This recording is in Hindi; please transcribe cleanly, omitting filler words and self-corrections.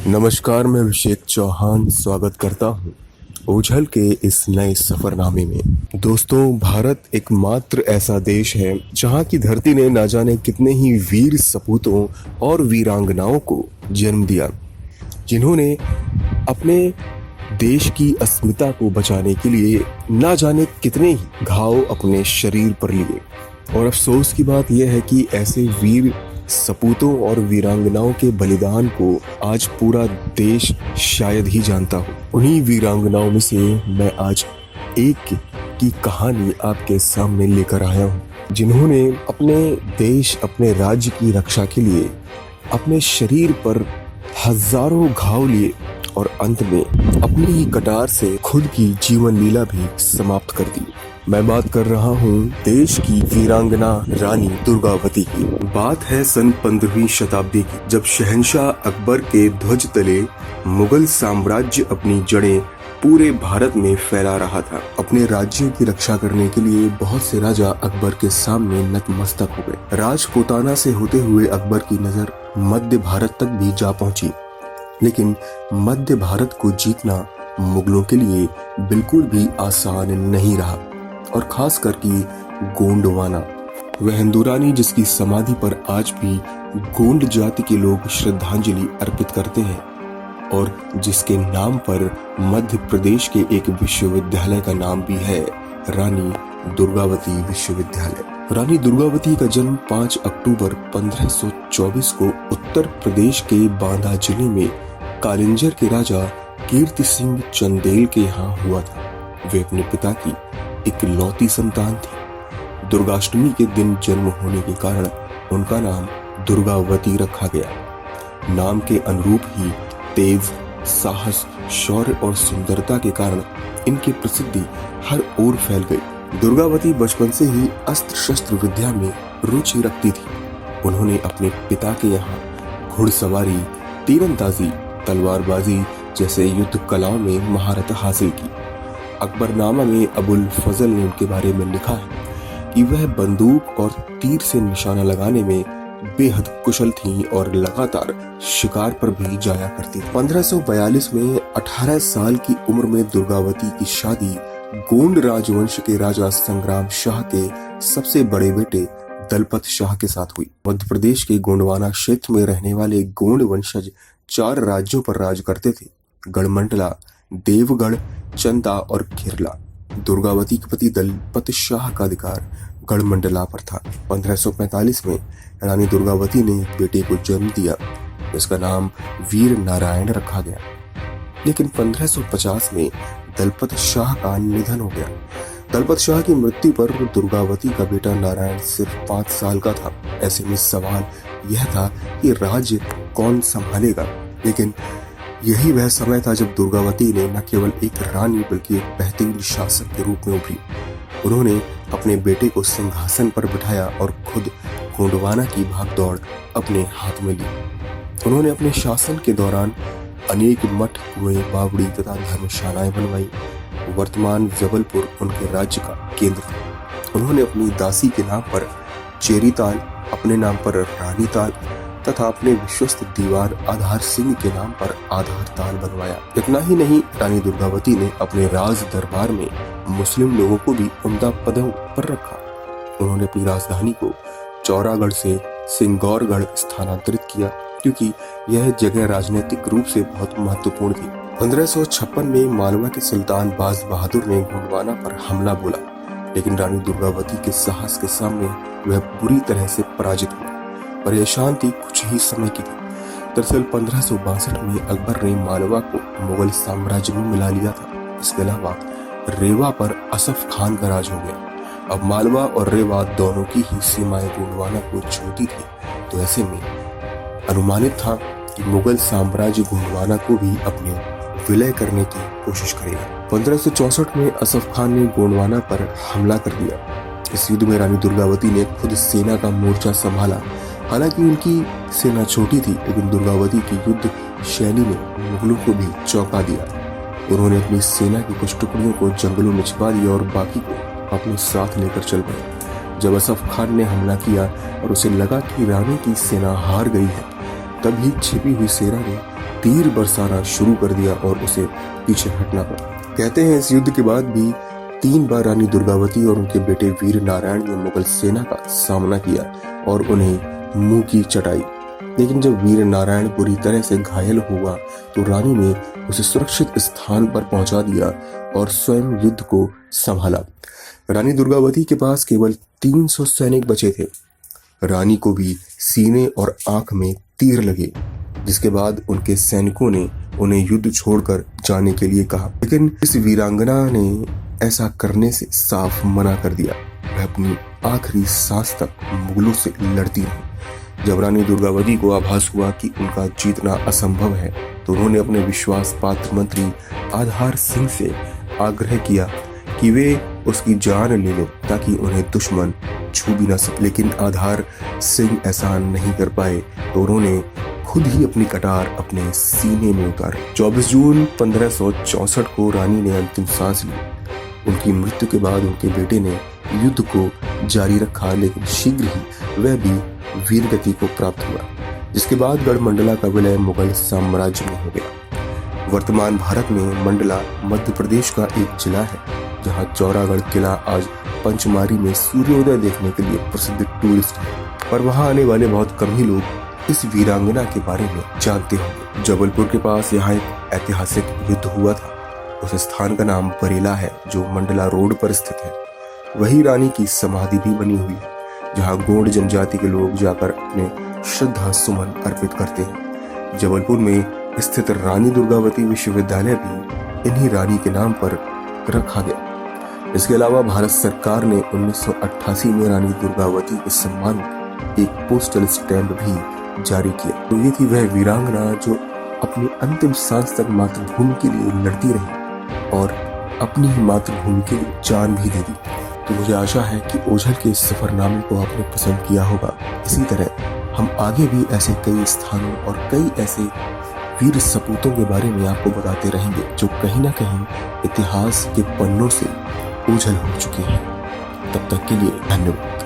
नमस्कार, मैं अभिषेक चौहान स्वागत करता हूँ ओझल के इस नए सफरनामे में। दोस्तों, भारत एकमात्र ऐसा देश है जहाँ की धरती ने ना जाने कितने ही वीर सपूतों और वीरांगनाओं को जन्म दिया, जिन्होंने अपने देश की अस्मिता को बचाने के लिए ना जाने कितने ही घाव अपने शरीर पर लिए। और अफसोस की बात यह है कि ऐसे वीर सपूतों और वीरांगनाओं के बलिदान को आज पूरा देश शायद ही जानता हो। उन्हीं वीरांगनाओं में से मैं आज एक की कहानी आपके सामने लेकर आया हूँ, जिन्होंने अपने देश, अपने राज्य की रक्षा के लिए अपने शरीर पर हजारों घाव लिए और अंत में अपनी ही कटार से खुद की जीवन लीला भी समाप्त कर दी। मैं बात कर रहा हूँ देश की वीरांगना रानी दुर्गावती की। बात है सन 15वीं शताब्दी की, जब शहंशाह अकबर के ध्वज तले मुगल साम्राज्य अपनी जड़ें पूरे भारत में फैला रहा था। अपने राज्यों की रक्षा करने के लिए बहुत से राजा अकबर के सामने नतमस्तक हो गए। राजपूताना से होते हुए अकबर की नजर मध्य भारत तक भी जा पहुंची, लेकिन मध्य भारत को जीतना मुगलों के लिए बिल्कुल भी आसान नहीं रहा, और खास करके गोंडवाना, वह हिंदुरानी जिसकी समाधि पर आज भी गोंड जाति के लोग श्रद्धांजलि अर्पित करते हैं और जिसके नाम पर मध्य प्रदेश के एक विश्वविद्यालय का नाम भी है, रानी दुर्गावती विश्वविद्यालय। रानी दुर्गावती का जन्म 5 अक्टूबर 1524 को उत्तर प्रदेश के बांदा जिले में कालिंजर के राजा कीर्ति सिंह चंदेल के यहाँ हुआ था। वे अपने पिता की इकलौती संतान थी। दुर्गाष्टमी के दिन जन्म होने के कारण उनका नाम दुर्गावती रखा गया। नाम के अनुरूप ही तेज, साहस, शौर्य और सुंदरता के कारण इनकी प्रसिद्धि हर ओर फैल गई। दुर्गावती बचपन से ही अस्त्र शस्त्र विद्या में रुचि रखती थी। उन्होंने अपने पिता के यहाँ घुड़सवारी, तीरंदाजी, तलवारबाजी जैसे युद्ध कलाओं में महारत हासिल की। अकबरनामा में अबुल फजल ने उनके बारे में लिखा है कि वह बंदूक और तीर से निशाना लगाने में बेहद कुशल थीं और लगातार शिकार पर भी जाया करती। 1542 में 18 साल की उम्र में दुर्गावती की शादी गोंड राजवंश के राजा संग्राम शाह के सबसे बड़े बेटे दलपत शाह के साथ हुई। मध्य प्रदेश के गोंडवाना क्षेत्र में रहने वाले गोंड वंशज 4 राज्यों पर राज करते थे: गढ़मंडला, देवगढ़, चंदा और खेरला। दुर्गावती के पति दलपत शाह का अधिकार गढ़मंडला पर था। 1545 में रानी दुर्गावती ने एक बेटे को जन्म दिया, जिसका नाम वीर नारायण रखा गया। लेकिन 1550 में दलपत शाह का निधन हो गया। दलपत शाह की मृत्यु पर दुर्गावती का बेटा नारायण सिर्फ 5 साल का था। ऐसे में सवाल यह था कि राज्य कौन संभालेगा। लेकिन यही वह समय था जब दुर्गावती ने न केवल एक रानी बल्कि एक बेहतरीन शासक के रूप में उभरी। उन्होंने अपने बेटे को सिंहासन पर बिठाया और खुद गोंडवाना की भागदौड़ अपने हाथ में ली। उन्होंने अपने शासन के दौरान अनेक मठ, कुएं, बावड़ी तथा धर्मशालाएं बनवाई। वर्तमान जबलपुर उनके राज्य का केंद्र था। उन्होंने अपनी दासी के नाम पर चेरीताल, अपने नाम पर रानीताल तथा अपने विश्वस्त दीवार आधार सिंह के नाम पर आधार ताल बनवाया। इतना ही नहीं, रानी दुर्गावती ने अपने राज दरबार में मुस्लिम लोगों को भी उम्दा पदों पर रखा। उन्होंने अपनी राजधानी को चौरागढ़ से सिंगौरगढ़ स्थानांतरित किया, क्योंकि यह जगह राजनीतिक रूप से बहुत महत्वपूर्ण थी। 1556 में मालवा के सुल्तान बाज बहादुर ने गोंडवाना पर हमला बोला, लेकिन रानी दुर्गावती के साहस के सामने वह बुरी तरह से पराजित हुआ। पर यह शांति कुछ ही समय की थी। दरअसल 1562 में अकबर ने मालवा को मुगल साम्राज्य में मिला लिया था। इसके अलावा रेवा पर असफ खान का राज हो गया। अब मालवा और रेवा दोनों की ही सीमाएं गोंडवाना को छूती थी, तो ऐसे में अनुमानित था कि मुगल साम्राज्य गोंडवाना को भी अपने विलय करने की कोशिश करेगा। 1564 में असफ खान ने गोंडवाना पर हमला कर दिया। इस युद्ध में रानी दुर्गावती ने खुद सेना का मोर्चा संभाला। हालांकि उनकी सेना छोटी थी, लेकिन दुर्गावती की युद्ध शैली ने मुगलों को भी चौंका दिया। उन्होंने अपनी सेना की कुछ टुकड़ियों को जंगलों में छिपा दिया और बाकी को अपने साथ लेकर चल पड़े। जब असफ खान ने हमला किया और उसे लगा कि रानी की सेना हार गई है, तभी छिपी हुई सेना ने तीर बरसाना शुरू कर दिया और उसे पीछे हटना पड़ा। कहते हैं इस युद्ध के बाद भी 3 बार रानी दुर्गावती और उनके बेटे वीर नारायण ने मुगल सेना का सामना किया और उन्हें मुंह की चटाई। लेकिन जब वीर नारायण बुरी तरह से घायल हुआ तो रानी ने उसे सुरक्षित स्थान पर पहुंचा दिया और स्वयं युद्ध को संभाला। रानी दुर्गावती के पास केवल 300 सैनिक बचे थे। रानी को भी सीने और आंख में तीर लगे, जिसके बाद उनके सैनिकों ने उन्हें युद्ध छोड़कर जाने के लिए कहा। लेकिन इस वीरांगना ने ऐसा करने से साफ मना कर दिया। वह अपनी आखिरी सांस तक मुगलों से लड़ती रही। जब रानी दुर्गावती को आभास हुआ कि उनका जीतना असंभव है तो उन्होंने अपने विश्वास पात्र मंत्री आधार सिंह से आग्रह किया कि वे उसकी जान ले लें ताकि उन्हें दुश्मन छू भी ना सके। लेकिन आधार सिंह ऐसा नहीं कर पाए तो उन्होंने खुद ही अपनी कटार अपने सीने में उतारी। 24 जून 1564 को रानी ने अंतिम सांस ली। उनकी मृत्यु के बाद उनके बेटे ने युद्ध को जारी रखा, लेकिन शीघ्र ही वह भी वीरगति को प्राप्त हुआ, जिसके बाद गढ़मंडला का विलय मुगल साम्राज्य में हो गया। वर्तमान भारत में मंडला मध्य प्रदेश का एक जिला है, जहां चौरागढ़ किला आज पंचमारी में सूर्योदय देखने के लिए प्रसिद्ध टूरिस्ट है। पर वहां आने वाले बहुत कम ही लोग इस वीरांगना के बारे में जानते होंगे। जबलपुर के पास यहाँ एक ऐतिहासिक युद्ध हुआ था। उस स्थान का नाम बरेला है, जो मंडला रोड पर स्थित है। वही रानी की समाधि भी बनी हुई है, जहां गोंड जनजाति के लोग जाकर अपने श्रद्धा सुमन अर्पित करते हैं। जबलपुर में स्थित रानी दुर्गावती विश्वविद्यालय भी इन्हीं रानी के नाम पर रखा गया। इसके अलावा भारत सरकार ने 1988 में रानी दुर्गावती के सम्मान में एक पोस्टल स्टैम्प भी जारी किया। तो ये थी वह वीरांगना जो अपनी अंतिम सांस तक मातृभूमि के लिए लड़ती रही और अपनी ही मातृभूमि के लिए जान भी दे दी। तो मुझे आशा है कि ओझल के इस सफरनामे को आपने पसंद किया होगा। इसी तरह हम आगे भी ऐसे कई स्थानों और कई ऐसे वीर सपूतों के बारे में आपको बताते रहेंगे, जो कहीं ना कहीं इतिहास के पन्नों से ओझल हो चुके हैं। तब तक के लिए धन्यवाद।